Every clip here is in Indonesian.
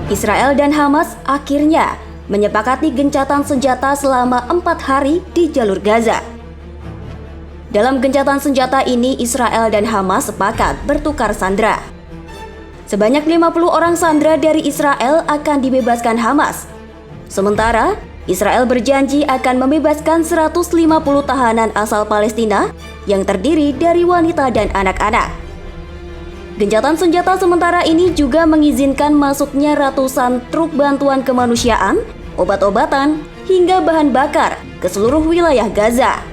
Israel dan Hamas akhirnya menyepakati gencatan senjata selama 4 hari di jalur Gaza. Dalam gencatan senjata ini, Israel dan Hamas sepakat bertukar sandera. Sebanyak 50 orang sandera dari Israel akan dibebaskan Hamas. Sementara, Israel berjanji akan membebaskan 150 tahanan asal Palestina yang terdiri dari wanita dan anak-anak. Gencatan senjata sementara ini juga mengizinkan masuknya ratusan truk bantuan kemanusiaan, obat-obatan, hingga bahan bakar ke seluruh wilayah Gaza.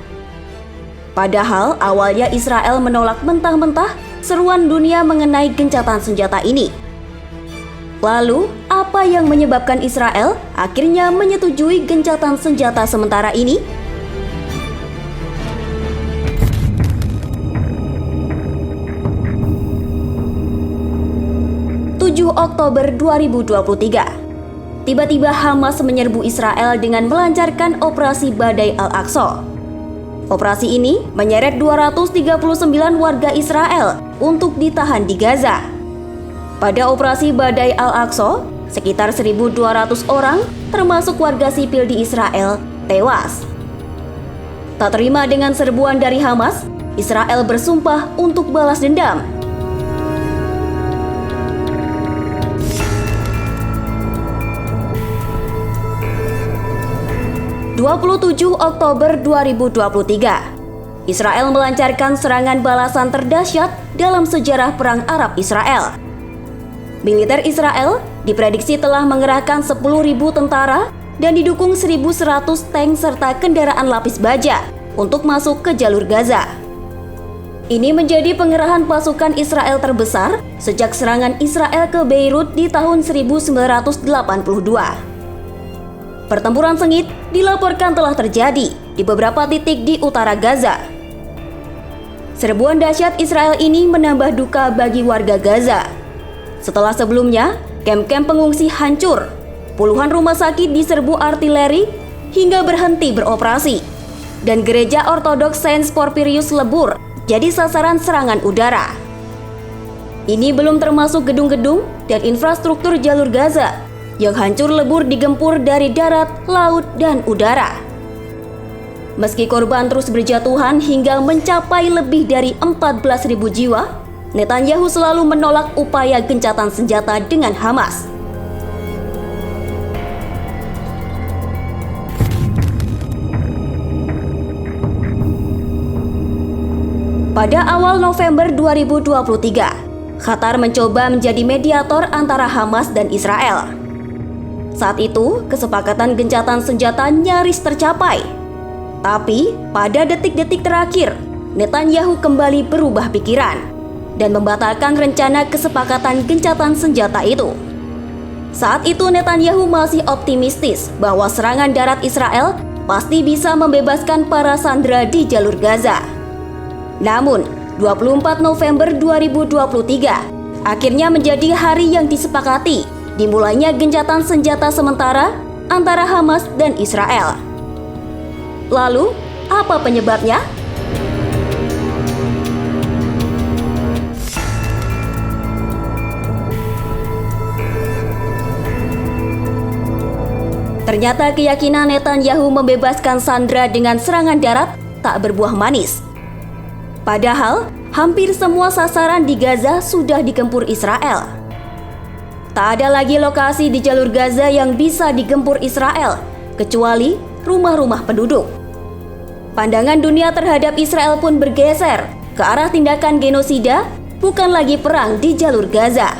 Padahal awalnya Israel menolak mentah-mentah seruan dunia mengenai gencatan senjata ini. Lalu, apa yang menyebabkan Israel akhirnya menyetujui gencatan senjata sementara ini? 7 Oktober 2023, tiba-tiba Hamas menyerbu Israel dengan melancarkan operasi Badai Al-Aqsa. Operasi ini menyeret 239 warga Israel untuk ditahan di Gaza. Pada operasi Badai Al-Aqsa, sekitar 1.200 orang, termasuk warga sipil di Israel, tewas. Tak terima dengan serbuan dari Hamas, Israel bersumpah untuk balas dendam. 27 Oktober 2023, Israel melancarkan serangan balasan terdahsyat dalam sejarah Perang Arab Israel. Militer Israel diprediksi telah mengerahkan 10.000 tentara dan didukung 1.100 tank serta kendaraan lapis baja untuk masuk ke jalur Gaza. Ini menjadi pengerahan pasukan Israel terbesar sejak serangan Israel ke Beirut di tahun 1982. Pertempuran sengit dilaporkan telah terjadi di beberapa titik di utara Gaza. Serbuan dahsyat Israel ini menambah duka bagi warga Gaza. Setelah sebelumnya, kamp-kamp pengungsi hancur, puluhan rumah sakit diserbu artileri hingga berhenti beroperasi, dan gereja Ortodoks Saint Porphyrius lebur jadi sasaran serangan udara. Ini belum termasuk gedung-gedung dan infrastruktur jalur Gaza yang hancur lebur digempur dari darat, laut, dan udara. Meski korban terus berjatuhan hingga mencapai lebih dari 14.000 jiwa, Netanyahu selalu menolak upaya gencatan senjata dengan Hamas. Pada awal November 2023, Qatar mencoba menjadi mediator antara Hamas dan Israel. Saat itu, kesepakatan gencatan senjata nyaris tercapai. Tapi, pada detik-detik terakhir, Netanyahu kembali berubah pikiran dan membatalkan rencana kesepakatan gencatan senjata itu. Saat itu, Netanyahu masih optimistis bahwa serangan darat Israel pasti bisa membebaskan para sandera di jalur Gaza. Namun, 24 November 2023 akhirnya menjadi hari yang disepakati dimulainya gencatan senjata sementara antara Hamas dan Israel. Lalu, apa penyebabnya? Ternyata keyakinan Netanyahu membebaskan sandera dengan serangan darat tak berbuah manis. Padahal, hampir semua sasaran di Gaza sudah digempur Israel. Tak ada lagi lokasi di jalur Gaza yang bisa digempur Israel, kecuali rumah-rumah penduduk. Pandangan dunia terhadap Israel pun bergeser ke arah tindakan genosida, bukan lagi perang di jalur Gaza.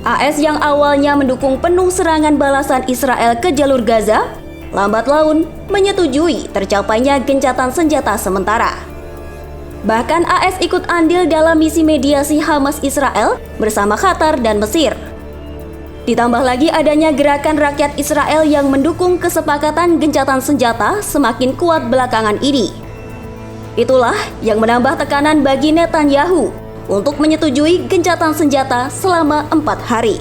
AS yang awalnya mendukung penuh serangan balasan Israel ke jalur Gaza, lambat laun menyetujui tercapainya gencatan senjata sementara. Bahkan AS ikut andil dalam misi mediasi Hamas Israel bersama Qatar dan Mesir. Ditambah lagi adanya gerakan rakyat Israel yang mendukung kesepakatan gencatan senjata semakin kuat belakangan ini. Itulah yang menambah tekanan bagi Netanyahu untuk menyetujui gencatan senjata selama 4 hari.